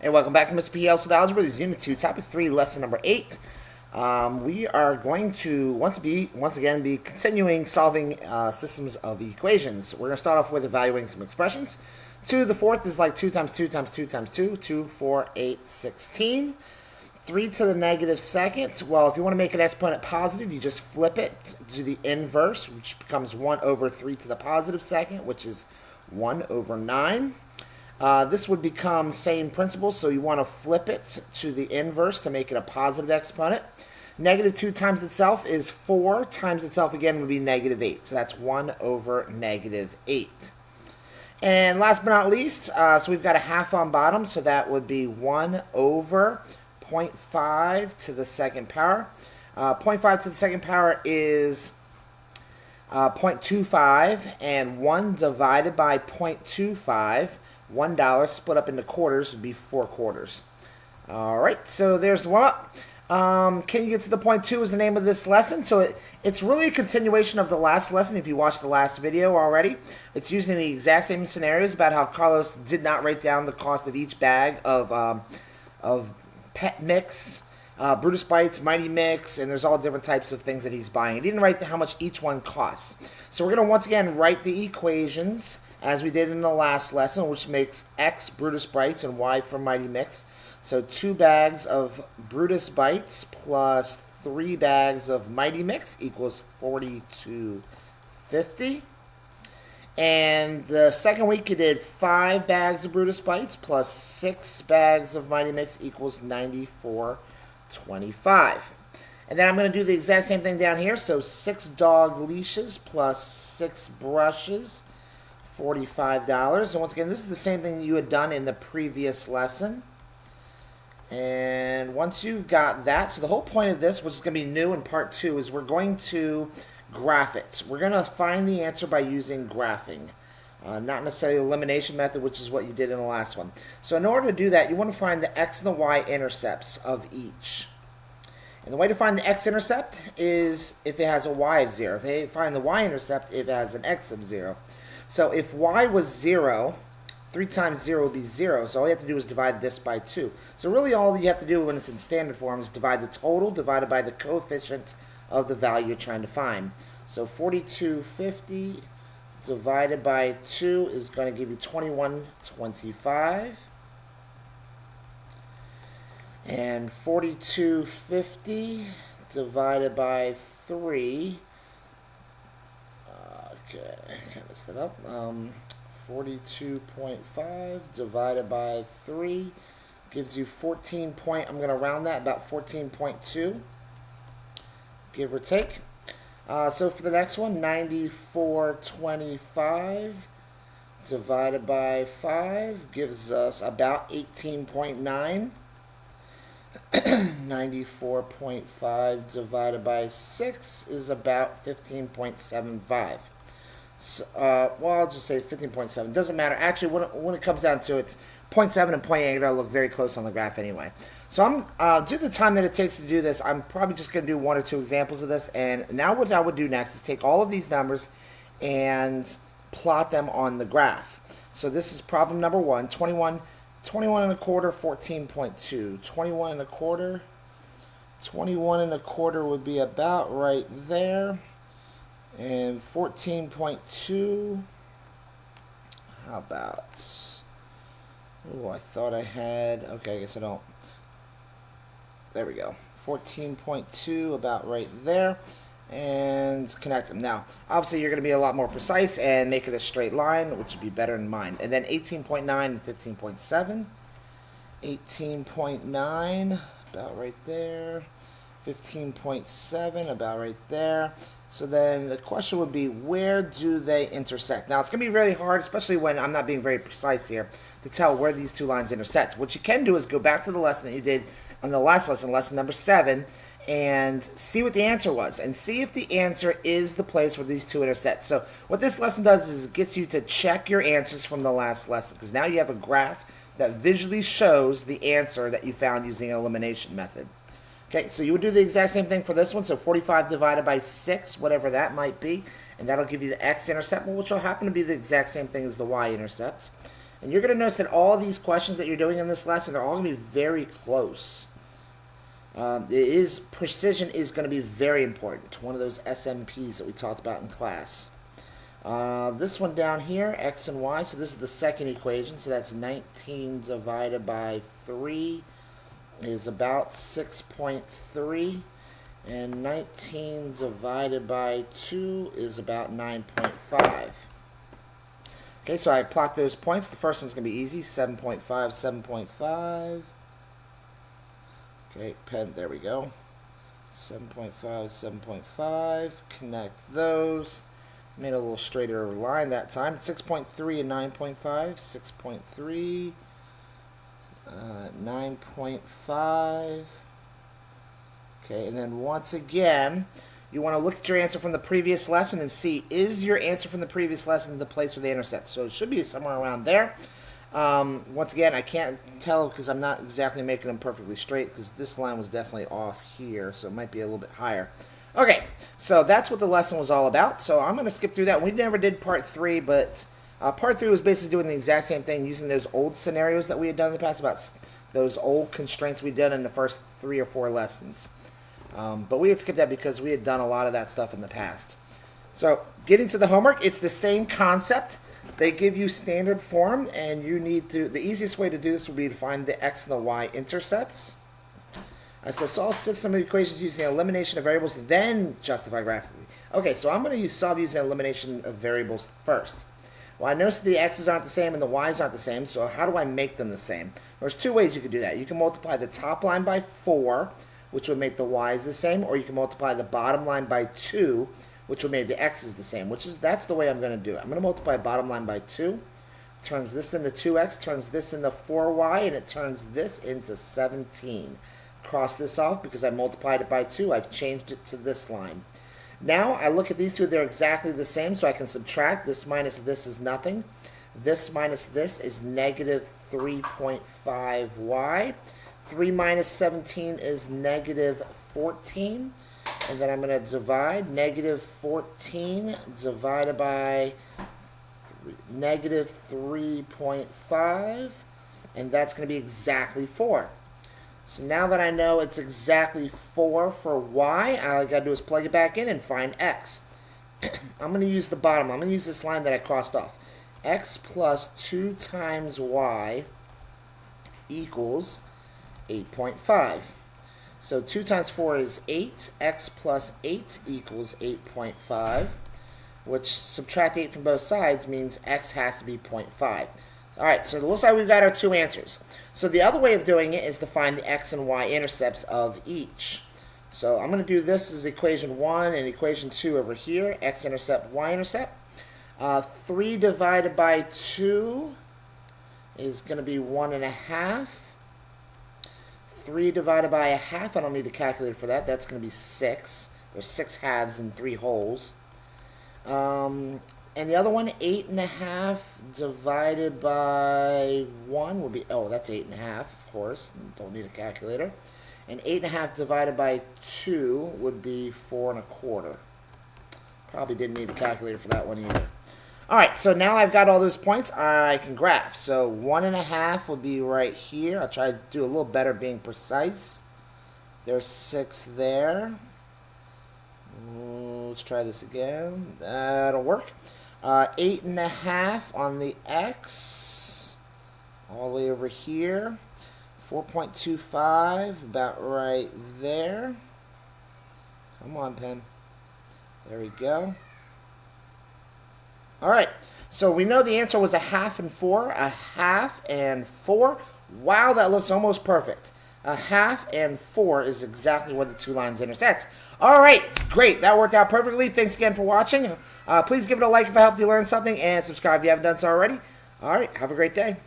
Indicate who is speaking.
Speaker 1: Hey, welcome back to Mr. PL's with Algebra. This is Unit 2, Topic 3, Lesson number 8. We are going to once again be continuing solving systems of equations. We're going to start off with evaluating some expressions. 2 to the 4th is like 2 times 2 times 2 times 2. 2, 4, 8, 16. 3 to the negative second. Well, if you want to make an exponent positive, you just flip it to the inverse, which becomes 1 over 3 to the positive second, which is 1 over 9. This would become same principle, so you want to flip it to the inverse to make it a positive exponent. Negative 2 times itself is 4, times itself again would be negative 8. So that's 1 over negative 8. And last but not least, so we've got a half on bottom, so that would be 1 over 0.5 to the second power. 0.5 to the second power is 0.25, and 1 divided by 0.25, $1 split up into quarters would be 4 quarters. All right, so there's the one-up. Can you get to the point 2 is the name of this lesson. So it's really a continuation of the last lesson if you watched the last video already. It's using the exact same scenarios about how Carlos did not write down the cost of each bag of pet mix, Brutus Bites, Mighty Mix, and there's all different types of things that he's buying. He didn't write how much each one costs. So we're going to once again write the equations as we did in the last lesson, which makes X Brutus Bites and Y for Mighty Mix. So 2 bags of Brutus Bites plus 3 bags of Mighty Mix equals 42.50. And the second week you did 5 bags of Brutus Bites plus 6 bags of Mighty Mix equals 94.25. And then I'm going to do the exact same thing down here. So 6 dog leashes plus 6 brushes, $45. And once again, this is the same thing you had done in the previous lesson. And once you've got that, so the whole point of this, which is going to be new in part 2, is we're going to graph it. We're going to find the answer by using graphing, not necessarily the elimination method, which is what you did in the last one. So in order to do that, you want to find the x and the y intercepts of each. And the way to find the x-intercept is if it has a y of 0. If you find the y-intercept, if it has an x of 0. So if y was 0, 3 times 0 would be 0. So all you have to do is divide this by 2. So really all you have to do when it's in standard form is divide the total divided by the coefficient of the value you're trying to find. So 42.50 divided by 2 is going to give you 21.25. And 42.50 divided by 3. Okay, I messed that up. 42.5 divided by 3 gives you 14 point, I'm going to round that, about 14.2, give or take. So for the next one, 94.25 divided by 5 gives us about 18.9. 94.5 divided by 6 is about 15.75. So, well, I'll just say 15.7. Doesn't matter. Actually, when it comes down to it, 0.7 and 0.8 are going to look very close on the graph anyway. So I'm due to the time that it takes to do this, I'm probably just going to do 1 or 2 examples of this. And now what I would do next is take all of these numbers and plot them on the graph. So this is problem number 1, 21 and a quarter, 14.2. 21 and a quarter. 21 and a quarter would be about right there. And 14.2, how about, oh, I thought I had, okay, I guess I don't. There we go. 14.2, about right there. And connect them. Now, obviously, you're going to be a lot more precise and make it a straight line, which would be better in mine. And then 18.9 and 15.7. 18.9, about right there. 15.7, about right there. So then the question would be, where do they intersect? Now, it's going to be really hard, especially when I'm not being very precise here, to tell where these 2 lines intersect. What you can do is go back to the lesson that you did on the last lesson, lesson number 7, and see what the answer was, and see if the answer is the place where these 2 intersect. So what this lesson does is it gets you to check your answers from the last lesson, because now you have a graph that visually shows the answer that you found using an elimination method. Okay, so you would do the exact same thing for this one. So 45 divided by 6, whatever that might be, and that'll give you the x-intercept, which will happen to be the exact same thing as the y-intercept. And you're going to notice that all these questions that you're doing in this lesson are all going to be very close. Precision is going to be very important. One of those SMPs that we talked about in class. This one down here, x and y, so this is the second equation, so that's 19 divided by 3 is about 6.3, and 19 divided by 2 is about 9.5. Okay, so I plot those points. The first one's going to be easy, 7.5, 7.5. Okay, pen, there we go. 7.5, 7.5, connect those. Made a little straighter line that time. 6.3 and 9.5. 6.3, 9.5. Okay, and then once again, you want to look at your answer from the previous lesson and see, is your answer from the previous lesson the place where they intersect? So it should be somewhere around there. Once again, I can't tell because I'm not exactly making them perfectly straight because this line was definitely off here, so it might be a little bit higher. Okay, so that's what the lesson was all about. So I'm going to skip through that. We never did part 3, but part 3 was basically doing the exact same thing, using those old scenarios that we had done in the past, about those old constraints we did in the first 3 or 4 lessons. But we had skipped that because we had done a lot of that stuff in the past. So getting to the homework, it's the same concept. They give you standard form, and you need to, the easiest way to do this would be to find the x and the y intercepts. I said solve system of equations using elimination of variables, then justify graphically. Okay, so I'm going to solve using elimination of variables first. Well, I noticed the x's aren't the same and the y's aren't the same, so how do I make them the same? There's 2 ways you could do that. You can multiply the top line by 4, which would make the y's the same, or you can multiply the bottom line by 2, which would make the x's the same, that's the way I'm going to do it. I'm going to multiply bottom line by 2, turns this into 2x, turns this into 4y, and it turns this into 17. Cross this off because I multiplied it by 2. I've changed it to this line. Now I look at these two, they're exactly the same, so I can subtract. This minus this is nothing. This minus this is negative 3.5y. 3 minus 17 is negative 14. And then I'm going to divide negative 14 divided by negative 3.5. And that's going to be exactly 4. So now that I know it's exactly 4 for y, all I got to do is plug it back in and find x. I'm going to use the bottom. I'm going to use this line that I crossed off. X plus 2 times y equals 8.5. So 2 times 4 is 8. X plus 8 equals 8.5, which subtract 8 from both sides means x has to be 0.5. All right, so it looks like we've got our 2 answers. So the other way of doing it is to find the x and y intercepts of each. So I'm going to do this as equation 1 and equation 2 over here, x-intercept, y-intercept. 3 divided by 2 is going to be 1.5. 3 divided by 1/2, I don't need a calculator for that. That's going to be 6. There's 6 halves and 3 wholes. And the other one, 8.5 divided by 1 will be, oh, that's 8.5, of course. Don't need a calculator. And 8.5 divided by 2 would be 4.25. Probably didn't need a calculator for that one either. All right, so now I've got all those points, I can graph. So 1.5 would be right here. I'll try to do a little better being precise. There's 6 there. Let's try this again. That'll work. 8.5 on the x, all the way over here. 4.25, about right there. Come on, pen. There we go. All right, so we know the answer was 1/2 and 4. 1/2 and 4. Wow, that looks almost perfect. 1/2 and 4 is exactly where the 2 lines intersect. All right, great. That worked out perfectly. Thanks again for watching. Please give it a like if it helped you learn something, and subscribe if you haven't done so already. All right, have a great day.